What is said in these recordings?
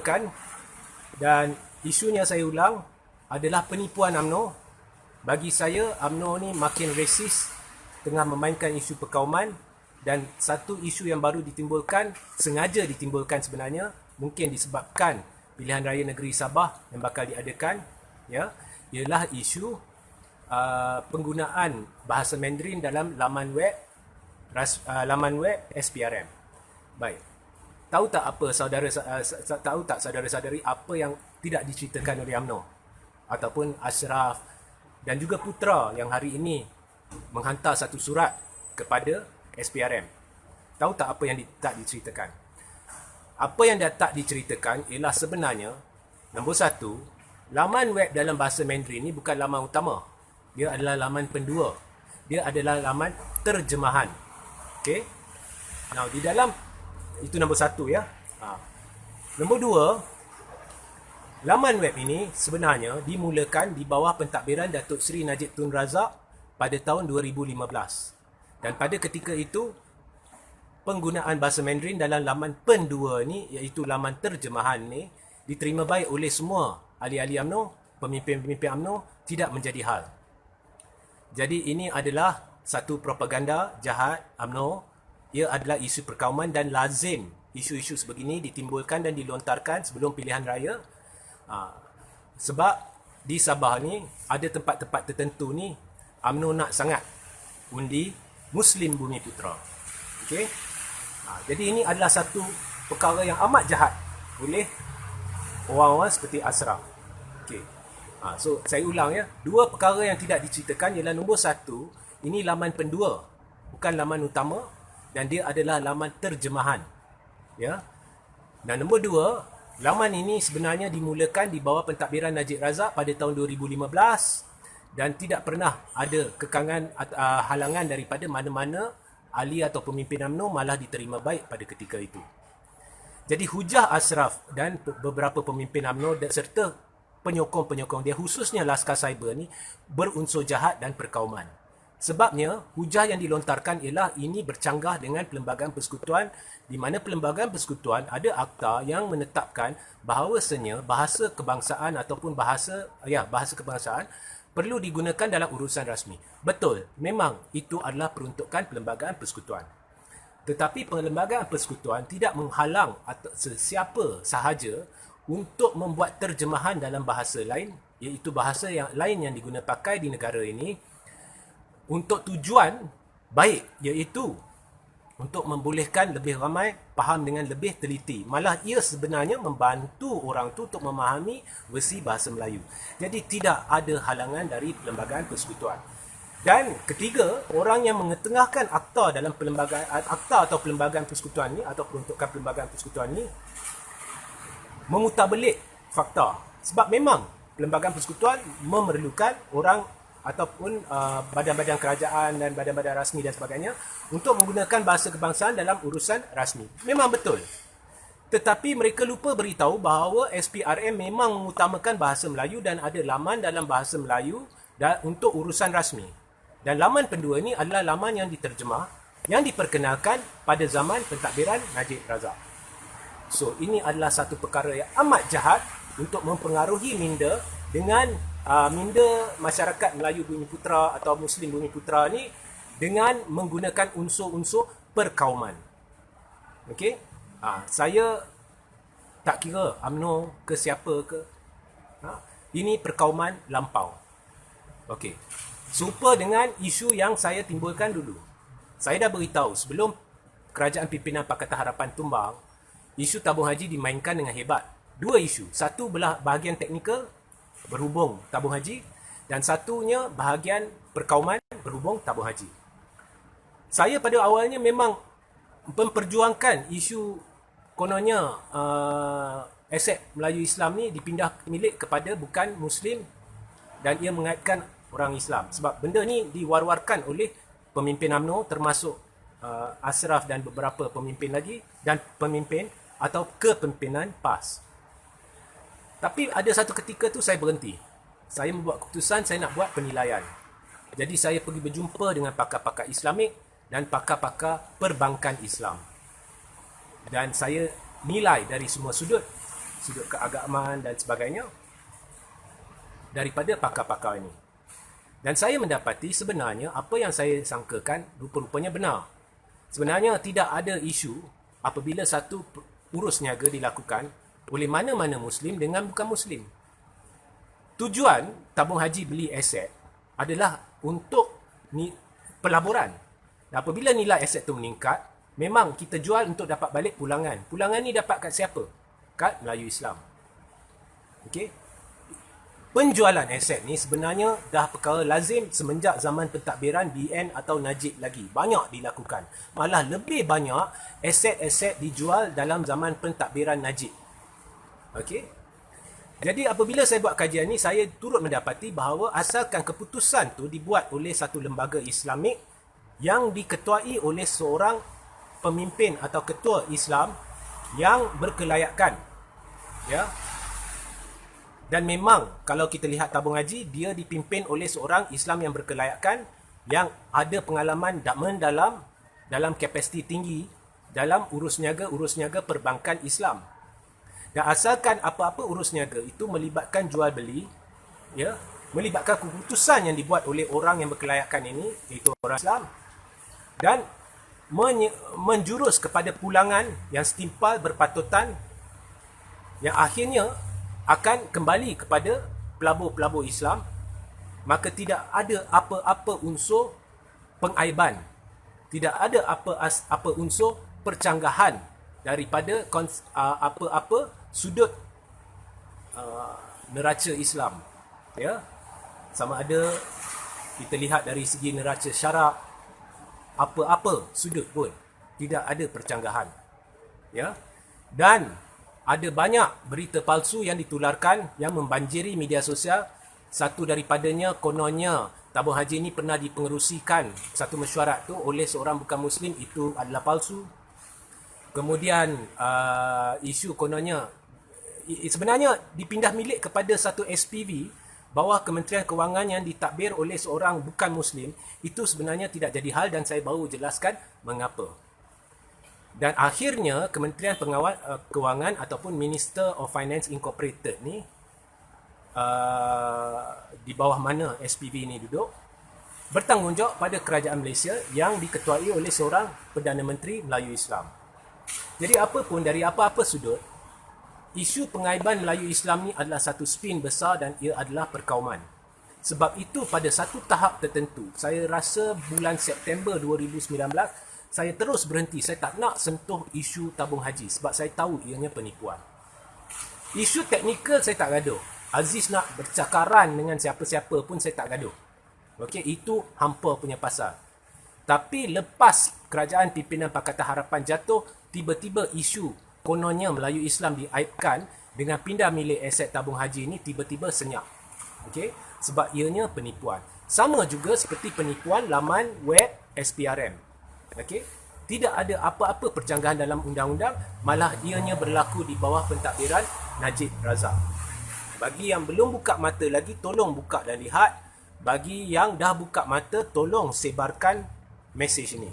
ditimbulkan, dan isunya saya ulang adalah penipuan UMNO. Bagi saya UMNO ni makin resis, tengah memainkan isu perkauman, dan satu isu yang baru ditimbulkan, sengaja ditimbulkan sebenarnya, mungkin disebabkan pilihan raya negeri Sabah yang bakal diadakan, ya, ialah isu penggunaan bahasa Mandarin dalam laman web SPRM. Baik. Tahu tak saudara-saudari apa yang tidak diceritakan oleh UMNO ataupun Ashraf dan juga Putra yang hari ini menghantar satu surat kepada SPRM? Tahu tak apa yang tak diceritakan? Apa yang tak diceritakan ialah sebenarnya, nombor satu, laman web dalam bahasa Mandarin ni bukan laman utama. Dia adalah laman pendua. Dia adalah laman terjemahan. Okey? Now, di dalam, itu nombor satu ya. Nombor dua, laman web ini sebenarnya dimulakan di bawah pentadbiran Datuk Seri Najib Tun Razak pada tahun 2015. Dan pada ketika itu, penggunaan bahasa Mandarin dalam laman pendua ni, iaitu laman terjemahan ni, diterima baik oleh semua ahli-ahli UMNO, pemimpin-pemimpin UMNO, tidak menjadi hal. Jadi ini adalah satu propaganda jahat UMNO. Ia adalah isu perkauman dan lazim isu-isu sebegini ditimbulkan dan dilontarkan sebelum pilihan raya. Sebab di Sabah ni ada tempat-tempat tertentu ni UMNO nak sangat undi Muslim Bumi Putera. Okey? Jadi ini adalah satu perkara yang amat jahat oleh orang-orang seperti Ashraf. Okey. So saya ulang ya, dua perkara yang tidak diceritakan ialah nombor satu, ini laman pendua, bukan laman utama, dan dia adalah laman terjemahan. Ya. Dan nombor dua, laman ini sebenarnya dimulakan di bawah pentadbiran Najib Razak pada tahun 2015 dan tidak pernah ada kekangan halangan daripada mana-mana ahli atau pemimpin UMNO, malah diterima baik pada ketika itu. Jadi hujah Ashraf dan beberapa pemimpin UMNO serta penyokong-penyokong dia, khususnya Laskar Cyber ni, berunsur jahat dan perkauman. Sebabnya, hujah yang dilontarkan ialah ini bercanggah dengan Perlembagaan Persekutuan, di mana Perlembagaan Persekutuan ada akta yang menetapkan bahawasanya bahasa kebangsaan ataupun bahasa kebangsaan perlu digunakan dalam urusan rasmi. Betul, memang itu adalah peruntukan Perlembagaan Persekutuan. Tetapi Perlembagaan Persekutuan tidak menghalang atau sesiapa sahaja untuk membuat terjemahan dalam bahasa lain, iaitu bahasa yang lain yang digunakan pakai di negara ini, untuk tujuan baik, iaitu untuk membolehkan lebih ramai faham dengan lebih teliti. Malah ia sebenarnya membantu orang tu untuk memahami versi bahasa Melayu. Jadi tidak ada halangan dari Perlembagaan Persekutuan. Dan ketiga, orang yang mengetengahkan akta dalam akta atau Perlembagaan Persekutuan ni, atau peruntukan Perlembagaan Persekutuan ni, memutarbelik fakta. Sebab memang Perlembagaan Persekutuan memerlukan orang ataupun badan-badan kerajaan dan badan-badan rasmi dan sebagainya untuk menggunakan bahasa kebangsaan dalam urusan rasmi. Memang betul. Tetapi mereka lupa beritahu bahawa SPRM memang mengutamakan bahasa Melayu dan ada laman dalam bahasa Melayu untuk urusan rasmi. Dan laman pendua ini adalah laman yang diterjemah, yang diperkenalkan pada zaman pentadbiran Najib Razak. So, ini adalah satu perkara yang amat jahat untuk mempengaruhi minda dengan minda masyarakat Melayu Bumi Putera atau Muslim Bumi Putera ni dengan menggunakan unsur-unsur perkauman. Okey? Saya tak kira UMNO ke siapa ke. Ini perkauman lampau. Okey. Serupa dengan isu yang saya timbulkan dulu. Saya dah beritahu sebelum Kerajaan Pimpinan Pakatan Harapan tumbang, isu tabung haji dimainkan dengan hebat. Dua isu. Satu bahagian teknikal berhubung tabung haji, dan satunya bahagian perkauman berhubung tabung haji. Saya pada awalnya memang memperjuangkan isu kononnya aset Melayu Islam ni dipindah milik kepada bukan Muslim dan ia mengaitkan orang Islam. Sebab benda ni diwar-warkan oleh pemimpin UMNO termasuk Ashraf dan beberapa pemimpin lagi dan pemimpin atau kepimpinan PAS. Tapi ada satu ketika tu saya berhenti. Saya membuat keputusan saya nak buat penilaian. Jadi saya pergi berjumpa dengan pakar-pakar Islamik dan pakar-pakar perbankan Islam. Dan saya nilai dari semua sudut sudut keagamaan dan sebagainya daripada pakar-pakar ini. Dan saya mendapati sebenarnya apa yang saya sangkakan rupa-rupanya benar. Sebenarnya tidak ada isu apabila satu urus niaga dilakukan oleh mana-mana Muslim dengan bukan Muslim. Tujuan tabung haji beli aset adalah untuk pelaburan. Dan apabila nilai aset itu meningkat, memang kita jual untuk dapat balik pulangan. Pulangan ni dapat kat siapa? Kat Melayu Islam. Okey. Penjualan aset ni sebenarnya dah perkara lazim semenjak zaman pentadbiran BN atau Najib lagi. Banyak dilakukan. Malah lebih banyak aset-aset dijual dalam zaman pentadbiran Najib. Okey. Jadi apabila saya buat kajian ni, saya turut mendapati bahawa asalkan keputusan tu dibuat oleh satu lembaga Islamik yang diketuai oleh seorang pemimpin atau ketua Islam yang berkelayakan. Ya. Dan memang kalau kita lihat tabung haji, dia dipimpin oleh seorang Islam yang berkelayakan, yang ada pengalaman mendalam dalam kapasiti tinggi dalam urus niaga perbankan Islam. Dan asalkan apa-apa urus niaga itu melibatkan jual beli, ya, melibatkan keputusan yang dibuat oleh orang yang berkelayakan ini, iaitu orang Islam, dan menjurus kepada pulangan yang setimpal berpatutan, yang akhirnya akan kembali kepada pelabur-pelabur Islam, maka tidak ada apa-apa unsur pengaiban, tidak ada apa unsur percanggahan daripada apa-apa sudut neraca Islam. Ya, sama ada kita lihat dari segi neraca syarak, apa-apa sudut pun tidak ada percanggahan. Ya, dan ada banyak berita palsu yang ditularkan yang membanjiri media sosial. Satu daripadanya kononnya tabung haji ini pernah dipengerusikan satu mesyuarat tu oleh seorang bukan Muslim, itu adalah palsu. Kemudian isu kononnya sebenarnya dipindah milik kepada satu SPV bawah Kementerian Kewangan yang ditadbir oleh seorang bukan Muslim. Itu sebenarnya tidak jadi hal dan saya baru jelaskan mengapa. Dan akhirnya Kementerian Kewangan ataupun Minister of Finance Incorporated ni, di bawah mana SPV ni duduk, bertanggungjawab pada kerajaan Malaysia yang diketuai oleh seorang Perdana Menteri Melayu Islam. Jadi apapun dari apa-apa sudut, isu pengaiban Melayu Islam ni adalah satu spin besar dan ia adalah perkauman. Sebab itu pada satu tahap tertentu, saya rasa bulan September 2019, saya terus berhenti. Saya tak nak sentuh isu tabung haji sebab saya tahu ianya penipuan. Isu teknikal saya tak gaduh. Aziz nak bercakaran dengan siapa-siapa pun saya tak gaduh. Okey, itu hampa punya pasal. Tapi lepas kerajaan pimpinan Pakatan Harapan jatuh, tiba-tiba isu kononnya Melayu Islam diaibkan dengan pindah milik aset tabung haji ini tiba-tiba senyap. Okey, sebab ianya penipuan. Sama juga seperti penipuan laman web SPRM. Okey, tidak ada apa-apa percanggahan dalam undang-undang, malah ianya berlaku di bawah pentadbiran Najib Razak. Bagi yang belum buka mata lagi, tolong buka dan lihat. Bagi yang dah buka mata, tolong sebarkan mesej ini.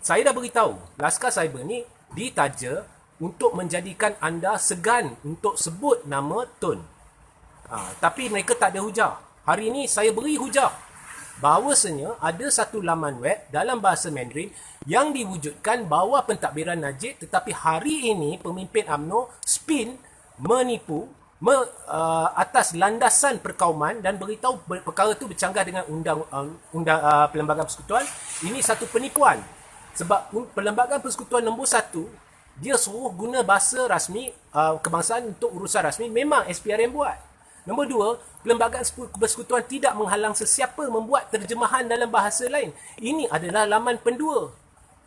Saya dah beritahu, Laskar Cyber ni ditaja untuk menjadikan anda segan untuk sebut nama Tun. Tapi mereka tak ada hujah. Hari ini saya beri hujah bahawasanya ada satu laman web dalam bahasa Mandarin yang diwujudkan bawah pentadbiran Najib, tetapi hari ini pemimpin UMNO spin menipu atas landasan perkauman dan beritahu perkara itu bercanggah dengan undang Perlembagaan Persekutuan. Ini satu penipuan. Sebab Perlembagaan Persekutuan nombor 1, dia suruh guna bahasa rasmi kebangsaan untuk urusan rasmi, memang SPRM buat. Nombor 2, Perlembagaan Persekutuan tidak menghalang sesiapa membuat terjemahan dalam bahasa lain. Ini adalah laman pendua,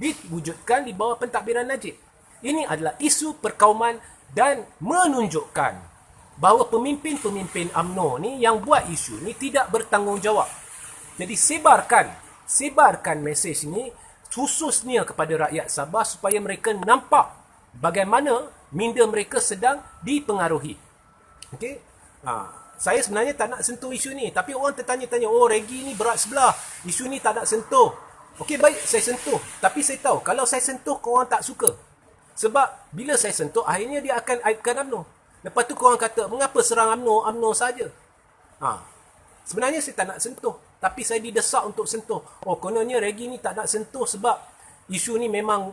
diwujudkan di bawah pentadbiran Najib. Ini adalah isu perkauman dan menunjukkan bahawa pemimpin-pemimpin UMNO ni yang buat isu ni tidak bertanggungjawab. Jadi sebarkan mesej ni khususnya kepada rakyat Sabah supaya mereka nampak bagaimana minda mereka sedang dipengaruhi. Okey? Saya sebenarnya tak nak sentuh isu ni, tapi orang tertanya-tanya, oh Regi ni berat sebelah, isu ni tak nak sentuh. Okey, baik, saya sentuh. Tapi saya tahu, kalau saya sentuh, korang tak suka. Sebab bila saya sentuh, akhirnya dia akan aibkan UMNO. Lepas tu korang kata, mengapa serang UMNO, UMNO saja? Sebenarnya saya tak nak sentuh, tapi saya didesak untuk sentuh. Oh, kononnya Reggie ni tak nak sentuh sebab isu ni memang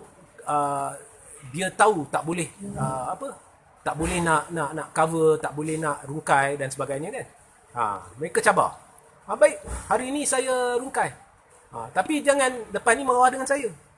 dia tahu tak boleh tak boleh nak cover, tak boleh nak rungkai dan sebagainya kan. Mereka cabar. Baik, hari ini saya rungkai. Tapi jangan lepas ni marah dengan saya.